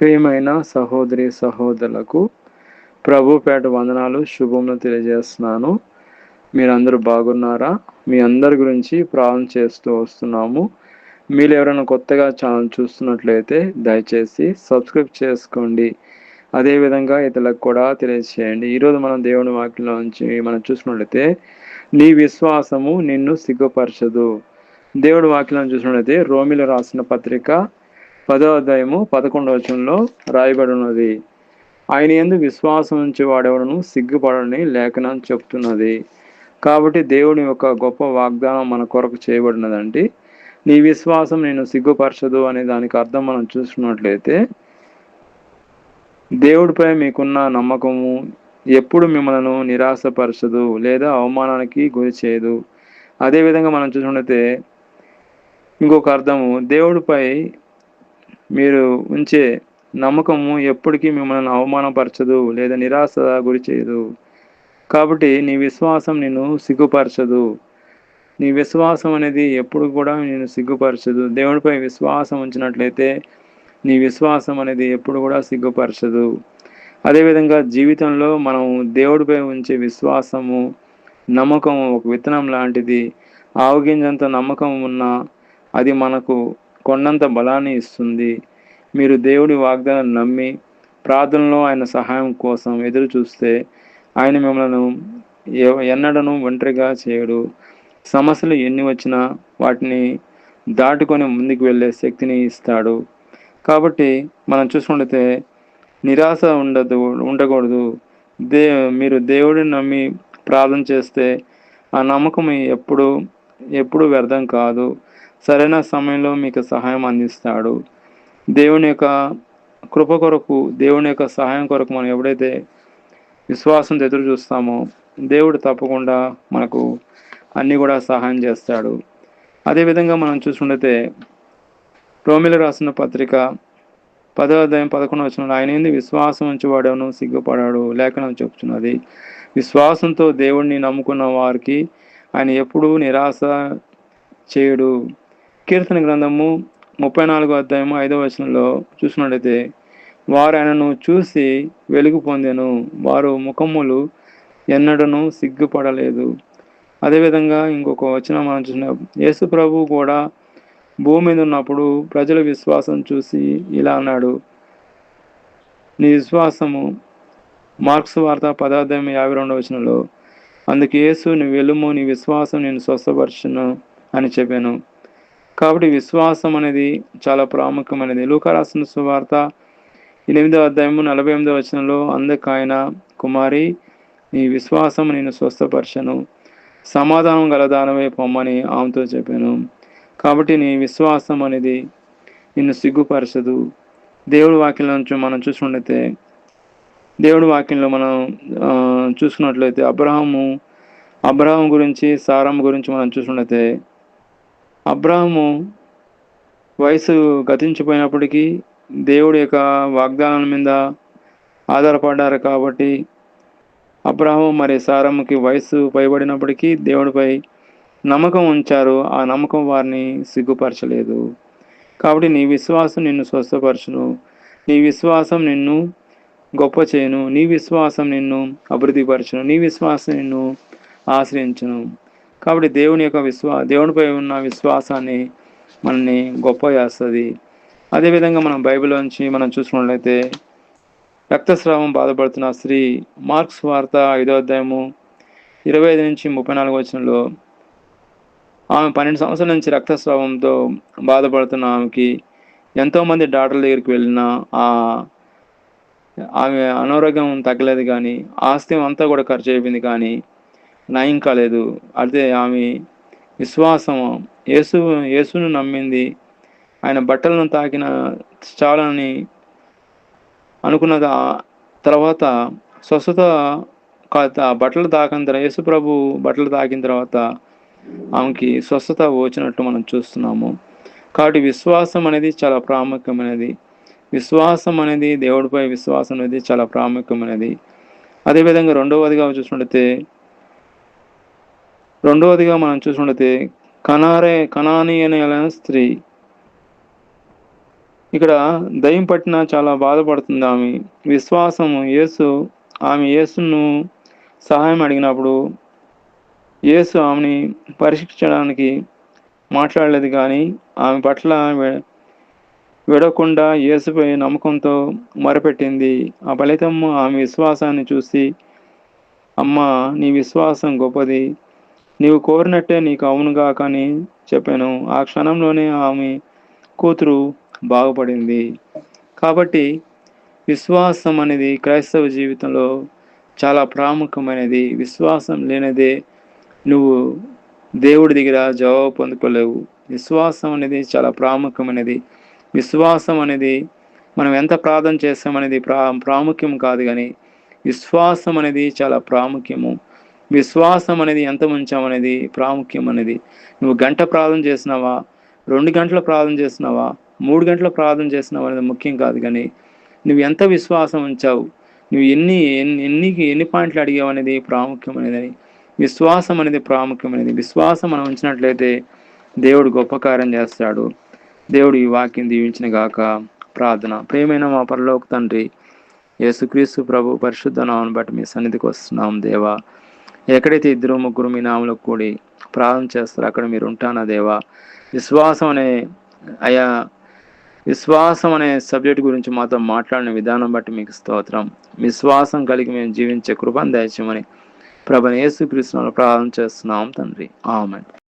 ప్రియమైన సహోదరి సహోదరులకు ప్రభు పేట వందనాలు శుభములు తెలియజేస్తున్నాను. మీరందరూ బాగున్నారా? మీ అందరి గురించి ప్రార్థన చేస్తూ వస్తున్నాము. మీరు ఎవరైనా కొత్తగా ఛానల్ చూస్తున్నట్లయితే దయచేసి సబ్స్క్రైబ్ చేసుకోండి. అదేవిధంగా ఇతరులకు కూడా తెలియజేయండి. ఈరోజు మనం దేవుని వాక్యంలో నుంచి మనం చూసినట్లయితే నీ విశ్వాసము నిన్ను సిగ్గుపరచదు. దేవుడి వాక్యం చూసినట్లయితే రోమిలు రాసిన పత్రిక 10వ అధ్యాయము 11వ వచనంలో రాయబడి ఉన్నది. ఆయన యందు విశ్వాసం ఉంచి వాడెవడను సిగ్గుపడని లేఖనం చెప్తున్నది. కాబట్టి దేవుని యొక్క గొప్ప వాగ్దానం మన కొరకు చేయబడినదండి. నీ విశ్వాసం నేను సిగ్గుపరచదు అనే దానికి అర్థం మనం చూసుకున్నట్లయితే దేవుడిపై మీకున్న నమ్మకము ఎప్పుడు మిమ్మల్ని నిరాశపరచదు లేదా అవమానానికి గురి చేయదు. అదేవిధంగా మనం చూసుకుంటే ఇంకొక అర్థము దేవుడిపై మీరు ఉంచే నమ్మకము ఎప్పటికీ మిమ్మల్ని అవమానపరచదు లేదా నిరాశ గురి చేయదు. కాబట్టి నీ విశ్వాసం నిన్ను సిగ్గుపరచదు. నీ విశ్వాసం అనేది ఎప్పుడు కూడా నేను సిగ్గుపరచదు. దేవుడిపై విశ్వాసం ఉంచినట్లయితే నీ విశ్వాసం అనేది ఎప్పుడు కూడా సిగ్గుపరచదు. అదేవిధంగా జీవితంలో మనం దేవుడిపై ఉంచే విశ్వాసము నమ్మకము ఒక విత్తనం లాంటిది. ఆవగింజంత నమ్మకం ఉన్నా అది మనకు కొండంత బలాన్ని ఇస్తుంది. మీరు దేవుడి వాగ్దానం నమ్మి ప్రార్థనలో ఆయన సహాయం కోసం ఎదురు చూస్తే ఆయన మిమ్మల్ని ఎన్నడను ఒంటరిగా చేయడు. సమస్యలు ఎన్ని వచ్చినా వాటిని దాటుకొని ముందుకు వెళ్ళే శక్తిని ఇస్తాడు. కాబట్టి మనం చూసుకుంటే నిరాశ ఉండకూడదు. మీరు దేవుడిని నమ్మి ప్రార్థన చేస్తే ఆ నమ్మకం ఎప్పుడు వ్యర్థం కాదు. సరైన సమయంలో మీకు సహాయం అందిస్తాడు. దేవుని యొక్క కృప కొరకు, దేవుని యొక్క సహాయం కొరకు మనం ఎప్పుడైతే విశ్వాసంతో ఎదురు చూస్తామో దేవుడు తప్పకుండా మనకు అన్నీ కూడా సహాయం చేస్తాడు. అదేవిధంగా మనం చూసుకుంటే రోమిలు రాసిన పత్రిక 10వ అధ్యాయం 11వ వచనంలో ఆయన యందు విశ్వాసం ఉంచి వాడెవను సిగ్గుపడాడు లేఖనం చెప్తున్నది. విశ్వాసంతో దేవుడిని నమ్ముకున్న వారికి ఆయన ఎప్పుడూ నిరాశ చేయడు. కీర్తన గ్రంథము 34వ అధ్యాయము 5వ వచనంలో చూసినట్లయితే వారు ఆయనను చూసి వెలుగు పొందెను, వారు ముఖములు ఎన్నడను సిగ్గుపడలేదు. అదేవిధంగా ఇంకొక వచనం మనం చూసిన యేసు ప్రభు కూడా భూమి మీద ఉన్నప్పుడు ప్రజల విశ్వాసం చూసి ఇలా అన్నాడు, నీ విశ్వాసము మార్క్స్ వార్త 10వ అధ్యాయం 52వ వచనంలో అందుకు యేసు నువ్వు వెళ్ళుము, నీ విశ్వాసం నేను స్వస్థపరచును అని చెప్పాను. కాబట్టి విశ్వాసం అనేది చాలా ప్రాముఖ్యమైనది. లూకా రాసిన సువార్త 8వ అధ్యాయము 48వ వచనంలో అందుకు ఆయన కుమారి నీ విశ్వాసం నేను స్వస్థపరచను, సమాధానం గలదానమే పొమ్మని ఆమెతో చెప్పాను. కాబట్టి నీ విశ్వాసం అనేది నిన్ను సిగ్గుపరచదు. దేవుడి వాక్యంలో నుంచి మనం చూసుకున్నట్లయితే దేవుడి వాక్యంలో మనం చూసుకున్నట్లయితే అబ్రహాము గురించి సారమ్మ గురించి మనం చూసుకున్నట్లయితే అబ్రహాము వయసు గతించిపోయినప్పటికీ దేవుడి యొక్క వాగ్దానం మీద ఆధారపడ్డారు. కాబట్టి అబ్రహాము మరి సారమ్మకి వయసు పైబడినప్పటికీ దేవుడిపై నమ్మకం ఉంచారు. ఆ నమ్మకం వారిని సిగ్గుపరచలేదు. కాబట్టి నీ విశ్వాసం నిన్ను స్వస్థపరచును, నీ విశ్వాసం నిన్ను గొప్ప చేయను, నీ విశ్వాసం నిన్ను అభివృద్ధిపరచును, నీ విశ్వాసం నిన్ను ఆశ్రయించును. కాబట్టి దేవునిపై ఉన్న విశ్వాసాన్ని మనల్ని గొప్ప చేస్తుంది. అదేవిధంగా మనం బైబిల్లోంచి మనం చూసుకున్నట్లయితే రక్తస్రావం బాధపడుతున్న స్త్రీ మార్క్స్ వార్త 5వ అధ్యాయము 25 నుంచి 34 వచనంలో ఆమె 12 సంవత్సరాల నుంచి రక్తస్రావంతో బాధపడుతున్న ఆమెకి ఎంతోమంది డాక్టర్ల దగ్గరికి వెళ్ళినా ఆమె అనారోగ్యం తగ్గలేదు, కానీ ఆస్తి అంతా కూడా ఖర్చు అయిపోయింది, కానీ నయం కాలేదు. అయితే ఆమె విశ్వాసం యేసును నమ్మింది. ఆయన బట్టలను తాకిన చాలని అనుకున్న తర్వాత స్వస్థత బట్టలు తాకిన తర్వాత యేసు ప్రభు బట్టలు తాకిన తర్వాత ఆమెకి స్వస్థత వచ్చినట్లు మనం చూస్తున్నాము. కాబట్టి విశ్వాసం అనేది చాలా ప్రాముఖ్యమైనది. విశ్వాసం అనేది దేవుడిపై విశ్వాసం అనేది చాలా ప్రాముఖ్యమైనది. అదేవిధంగా రెండవదిగా మనం చూసుకుంటే కనానీయులైన స్త్రీ ఇక్కడ దయ్యం పట్టిన చాలా బాధపడుతుంది ఆమె. విశ్వాసము ఆమె యేసును సహాయం అడిగినప్పుడు యేసు ఆమెని పరీక్షించడానికి మాట్లాడలేదు కానీ ఆమె పట్ల విడవకుండా యేసుపై నమ్మకంతో మొరపెట్టింది. ఆ ఫలితం ఆమె విశ్వాసాన్ని చూసి, అమ్మా నీ విశ్వాసం గొప్పది, నీవు కోరినట్టే నీకు అవునుగాక అని చెప్పాను. ఆ క్షణంలోనే ఆమె కూతురు బాగుపడింది. కాబట్టి విశ్వాసం అనేది క్రైస్తవ జీవితంలో చాలా ప్రాముఖ్యమైనది. విశ్వాసం లేనిదే నువ్వు దేవుడి దగ్గర జవాబు పొందుకోలేవు. విశ్వాసం అనేది చాలా ప్రాముఖ్యమైనది. విశ్వాసం అనేది మనం ఎంత ప్రార్థన చేస్తామనేది ప్రాముఖ్యం కాదు కానీ విశ్వాసం అనేది చాలా ప్రాముఖ్యము. విశ్వాసం అనేది ఎంత ఉంచామనేది ప్రాముఖ్యం అనేది. నువ్వు గంట ప్రార్థన చేసినావా, 2 గంటల ప్రార్థన చేసినావా, 3 గంటల ప్రార్థన చేసినావా అనేది ముఖ్యం కాదు కానీ నువ్వు ఎంత విశ్వాసం ఉంచావు, నువ్వు ఎన్ని పాయింట్లు అడిగావు అనేది ప్రాముఖ్యమైనదని. విశ్వాసం అనేది ప్రాముఖ్యమైనది. విశ్వాసం మనం ఉంచినట్లయితే దేవుడు గొప్ప కార్యం చేస్తాడు. దేవుడు ఈ వాక్యం దీవించిన గాక. ప్రార్థన. ప్రియమైన మా పరలోక తండ్రి, యేసుక్రీస్తు ప్రభు పరిశుద్ధ నామమును బట్టి మీ సన్నిధికి వస్తున్నాం దేవా. ఎక్కడైతే 2, 3 మీ నామములో కూడి ప్రార్థన చేస్తారో అక్కడ మీరు ఉంటానా దేవా. విశ్వాసం అనే సబ్జెక్ట్ గురించి మాతో మాట్లాడిన విధానం బట్టి మీకు స్తోత్రం. విశ్వాసం కలిగి మేము జీవించే కృపను దయచేయమని ప్రభువైన యేసుక్రీస్తు నామములో ప్రార్థన చేస్తున్నాం తండ్రి. ఆమేన్.